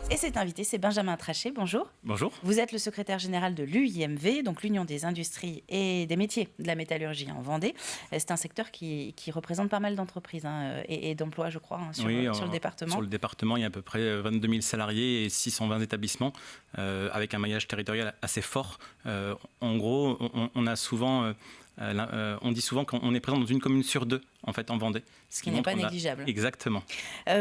Et cet invité, c'est Benjamin Trachet. Bonjour. Bonjour. Vous êtes le secrétaire général de l'UIMV, donc l'Union des industries et des métiers de la métallurgie en Vendée. C'est un secteur qui représente pas mal d'entreprises et d'emplois, je crois, sur le département. Sur le département, il y a à peu près 22 000 salariés et 620 établissements, avec un maillage territorial assez fort. En gros, on a souvent... on dit souvent qu'on est présent dans une commune sur deux, en fait, en Vendée. Ce qui n'est pas négligeable. Exactement.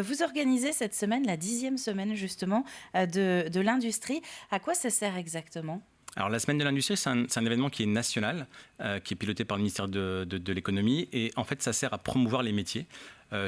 Vous organisez cette semaine, la 10e semaine justement, de l'industrie. À quoi ça sert exactement ? Alors, la Semaine de l'Industrie, c'est un événement qui est national, qui est piloté par le ministère de l'Économie. Et en fait, ça sert à promouvoir les métiers.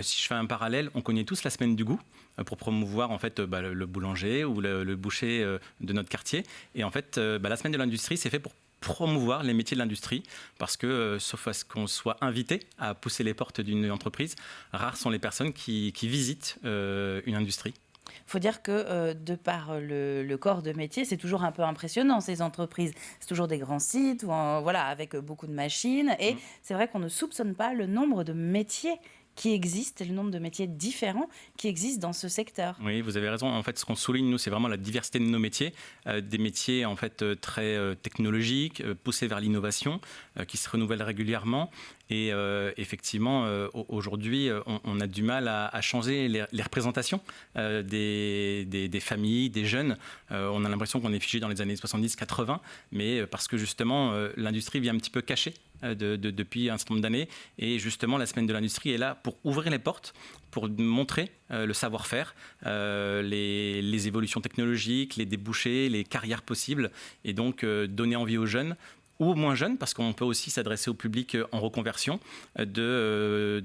Si je fais un parallèle, on connaît tous la Semaine du goût pour promouvoir en fait, le boulanger ou le boucher de notre quartier. Et en fait, la Semaine de l'Industrie, c'est fait pour promouvoir les métiers de l'industrie parce que, sauf à ce qu'on soit invité à pousser les portes d'une entreprise, rares sont les personnes qui visitent une industrie. Il faut dire que de par le corps de métier, c'est toujours un peu impressionnant ces entreprises. C'est toujours des grands sites avec beaucoup de machines. Et c'est vrai qu'on ne soupçonne pas le nombre de métiers qui existent, le nombre de métiers différents qui existent dans ce secteur. Oui, vous avez raison. En fait, ce qu'on souligne, nous, c'est vraiment la diversité de nos métiers. Des métiers, en fait, très technologiques, poussés vers l'innovation, qui se renouvellent régulièrement. Et effectivement, aujourd'hui, on a du mal à changer les représentations des familles, des jeunes. On a l'impression qu'on est figé dans les années 70-80, mais parce que justement, l'industrie vient un petit peu cachée depuis un certain nombre d'années. Et justement, la Semaine de l'Industrie est là pour ouvrir les portes, pour montrer le savoir-faire, les évolutions technologiques, les débouchés, les carrières possibles, et donc donner envie aux jeunes, ou aux moins jeunes, parce qu'on peut aussi s'adresser au public en reconversion, de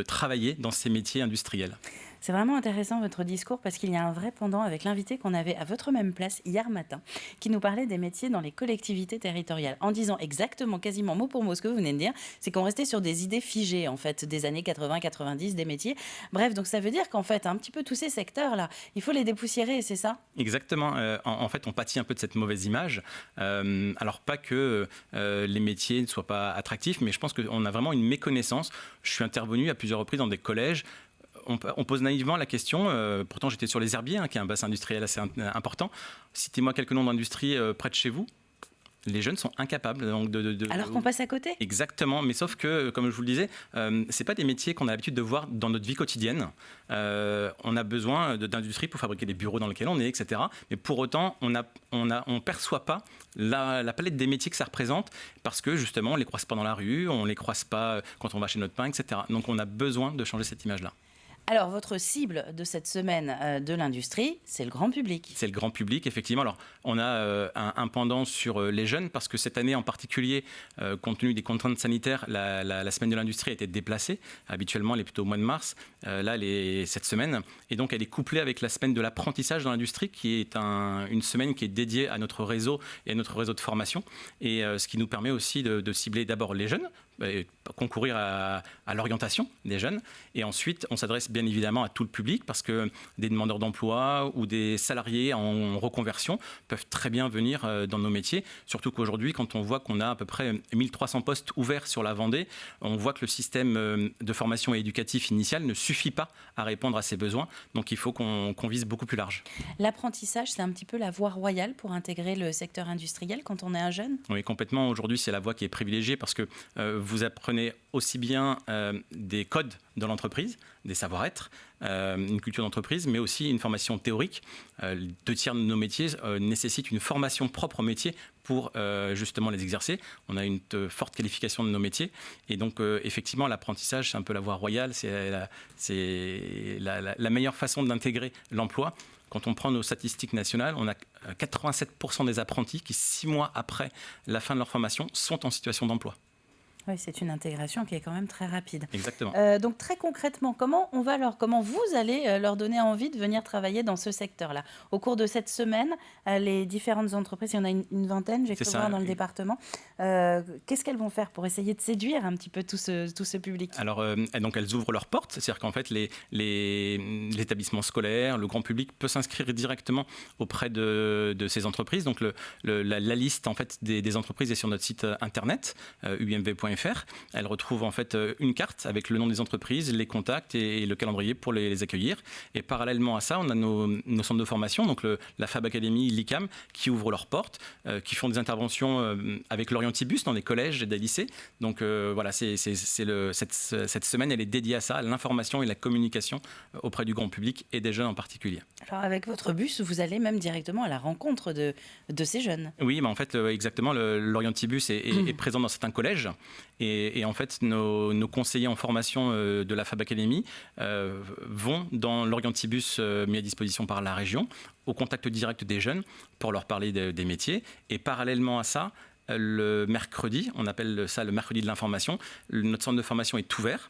travailler dans ces métiers industriels. C'est vraiment intéressant votre discours parce qu'il y a un vrai pendant avec l'invité qu'on avait à votre même place hier matin qui nous parlait des métiers dans les collectivités territoriales en disant exactement, quasiment mot pour mot ce que vous venez de dire, c'est qu'on restait sur des idées figées en fait des années 80-90 des métiers. Bref, donc ça veut dire qu'en fait un petit peu tous ces secteurs-là, il faut les dépoussiérer, c'est ça ? Exactement. En fait, on pâtit un peu de cette mauvaise image. Alors pas que les métiers ne soient pas attractifs, mais je pense qu'on a vraiment une méconnaissance. Je suis intervenu à plusieurs reprises dans des collèges. On pose naïvement la question, pourtant j'étais sur les Herbiers, qui est un bassin industriel assez important. Citez-moi quelques noms d'industries près de chez vous. Les jeunes sont incapables. Donc Alors qu'on passe à côté ? Exactement, mais sauf que, comme je vous le disais, c'est pas des métiers qu'on a l'habitude de voir dans notre vie quotidienne. On a besoin d'industrie pour fabriquer les bureaux dans lesquels on est, etc. Mais pour autant, on perçoit pas la palette des métiers que ça représente parce que justement, on les croise pas dans la rue, on les croise pas quand on va chez notre pain, etc. Donc on a besoin de changer cette image-là. Alors, votre cible de cette semaine de l'industrie, c'est le grand public. C'est le grand public, effectivement. Alors, on a un pendant sur les jeunes, parce que cette année en particulier, compte tenu des contraintes sanitaires, la semaine de l'industrie a été déplacée. Habituellement, elle est plutôt au mois de mars. Là, elle est cette semaine. Et donc, elle est couplée avec la semaine de l'apprentissage dans l'industrie, qui est une semaine qui est dédiée à notre réseau et à notre réseau de formation. Et ce qui nous permet aussi de cibler d'abord les jeunes, concourir à l'orientation des jeunes. Et ensuite, on s'adresse bien évidemment à tout le public parce que des demandeurs d'emploi ou des salariés en reconversion peuvent très bien venir dans nos métiers. Surtout qu'aujourd'hui, quand on voit qu'on a à peu près 1300 postes ouverts sur la Vendée, on voit que le système de formation et éducatif initial ne suffit pas à répondre à ces besoins. Donc, il faut qu'on vise beaucoup plus large. L'apprentissage, c'est un petit peu la voie royale pour intégrer le secteur industriel quand on est un jeune ? Oui, complètement. Aujourd'hui, c'est la voie qui est privilégiée parce que vous apprenez aussi bien des codes de l'entreprise, des savoir-être, une culture d'entreprise, mais aussi une formation théorique. 2/3 de nos métiers nécessitent une formation propre au métier pour justement les exercer. On a une forte qualification de nos métiers. Et donc, effectivement, l'apprentissage, c'est un peu la voie royale. C'est la meilleure façon d'intégrer l'emploi. Quand on prend nos statistiques nationales, on a 87% des apprentis qui, 6 mois après la fin de leur formation, sont en situation d'emploi. Oui, c'est une intégration qui est quand même très rapide. Exactement. Donc très concrètement, comment vous allez leur donner envie de venir travailler dans ce secteur-là ? Au cours de cette semaine, les différentes entreprises, il y en a une vingtaine, j'ai cru voir dans le département, qu'est-ce qu'elles vont faire pour essayer de séduire un petit peu tout ce public ? Alors, donc elles ouvrent leurs portes, c'est-à-dire qu'en fait, les établissements scolaires, le grand public peut s'inscrire directement auprès de ces entreprises. Donc la liste en fait, des entreprises est sur notre site internet, umv.fr. umv.fr. Elle retrouve en fait une carte avec le nom des entreprises, les contacts et le calendrier pour les accueillir. Et parallèlement à ça, on a nos centres de formation, donc la Fab Academy, l'ICAM, qui ouvrent leurs portes, qui font des interventions avec l'Orientibus dans des collèges et des lycées. Donc voilà, cette semaine, elle est dédiée à ça, à l'information et la communication auprès du grand public et des jeunes en particulier. Alors avec votre bus, vous allez même directement à la rencontre de ces jeunes. Oui, en fait, exactement, l'Orientibus est présent dans certains collèges et en fait, nos conseillers en formation de la Fab Academy vont dans l'Orientibus mis à disposition par la région au contact direct des jeunes pour leur parler des métiers. Et parallèlement à ça, le mercredi, on appelle ça le mercredi de l'information, notre centre de formation est ouvert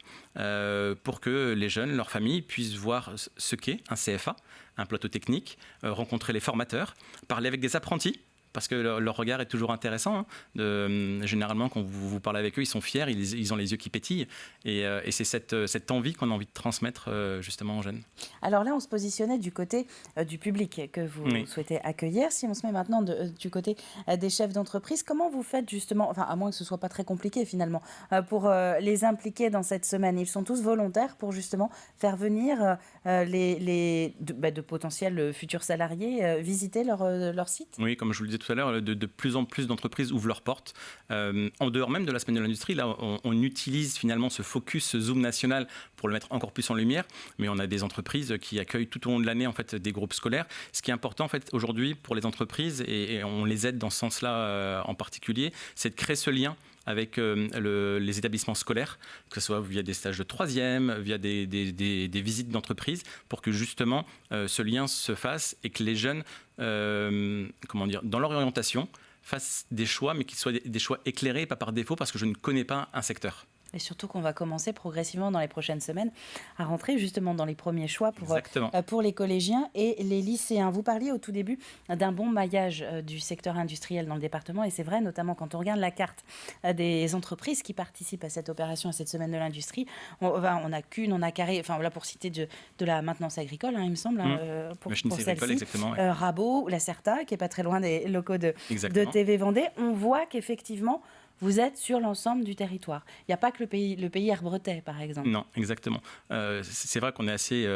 pour que les jeunes, leurs familles puissent voir ce qu'est un CFA, un plateau technique, rencontrer les formateurs, parler avec des apprentis, parce que leur regard est toujours intéressant. Généralement, quand vous parlez avec eux, ils sont fiers, ils ont les yeux qui pétillent. Et c'est cette envie qu'on a envie de transmettre justement aux jeunes. Alors là, on se positionnait du côté du public que vous souhaitez accueillir. Si on se met maintenant du côté des chefs d'entreprise, comment vous faites justement, enfin, à moins que ce ne soit pas très compliqué finalement, pour les impliquer dans cette semaine? Ils sont tous volontaires pour justement faire venir de potentiels futurs salariés visiter leur site? Oui, comme je vous le disais tout à l'heure, de plus en plus d'entreprises ouvrent leurs portes. En dehors même de la semaine de l'industrie, là, on utilise finalement ce focus, ce zoom national pour le mettre encore plus en lumière. Mais on a des entreprises qui accueillent tout au long de l'année en fait, des groupes scolaires. Ce qui est important en fait, aujourd'hui pour les entreprises, et on les aide dans ce sens-là en particulier, c'est de créer ce lien avec les établissements scolaires, que ce soit via des stages de 3e, via des visites d'entreprise, pour que justement ce lien se fasse et que les jeunes, dans leur orientation, fassent des choix, mais qu'ils soient des choix éclairés, pas par défaut, parce que je ne connais pas un secteur. Et surtout qu'on va commencer progressivement dans les prochaines semaines à rentrer justement dans les premiers choix pour les collégiens et les lycéens. Vous parliez au tout début d'un bon maillage du secteur industriel dans le département et c'est vrai notamment quand on regarde la carte des entreprises qui participent à cette opération, à cette semaine de l'industrie. On a Kuhn, on a Carré, enfin voilà pour citer de la maintenance agricole, il me semble, pour celle-ci. Rabot, la Certa qui est pas très loin des locaux de TV Vendée. On voit qu'effectivement vous êtes sur l'ensemble du territoire. Il n'y a pas que le pays herbretais, par exemple. Non, exactement. C'est vrai qu'on est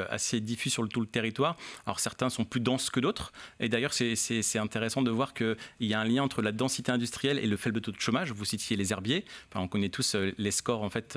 assez diffus sur tout le territoire. Alors certains sont plus denses que d'autres. Et d'ailleurs, c'est intéressant de voir qu'il y a un lien entre la densité industrielle et le faible taux de chômage. Vous citiez les herbiers. Enfin, on connaît tous les scores en fait,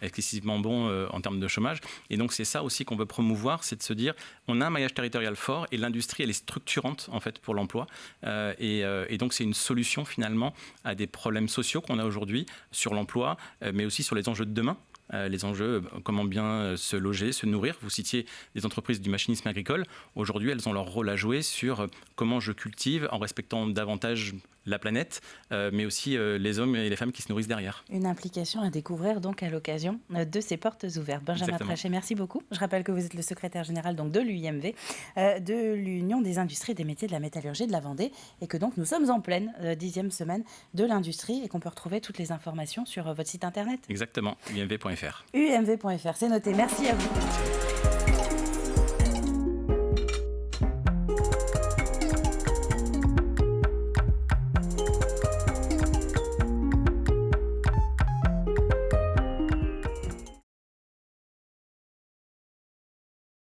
excessivement bons en termes de chômage. Et donc c'est ça aussi qu'on veut promouvoir, c'est de se dire on a un maillage territorial fort et l'industrie, elle est structurante en fait, pour l'emploi. Et donc c'est une solution finalement à des problèmes sociaux qu'on a aujourd'hui sur l'emploi, mais aussi sur les enjeux de demain. Les enjeux, comment bien se loger, se nourrir. Vous citiez des entreprises du machinisme agricole. Aujourd'hui, elles ont leur rôle à jouer sur comment je cultive en respectant davantage la planète, mais aussi les hommes et les femmes qui se nourrissent derrière. Une implication à découvrir donc à l'occasion de ces portes ouvertes. Benjamin Trachet, merci beaucoup. Je rappelle que vous êtes le secrétaire général donc, de l'UIMV, de l'Union des industries et des métiers de la métallurgie de la Vendée, et que donc nous sommes en pleine 10e semaine de l'industrie et qu'on peut retrouver toutes les informations sur votre site internet. Exactement, umv.fr. umv.fr, c'est noté. Merci à vous.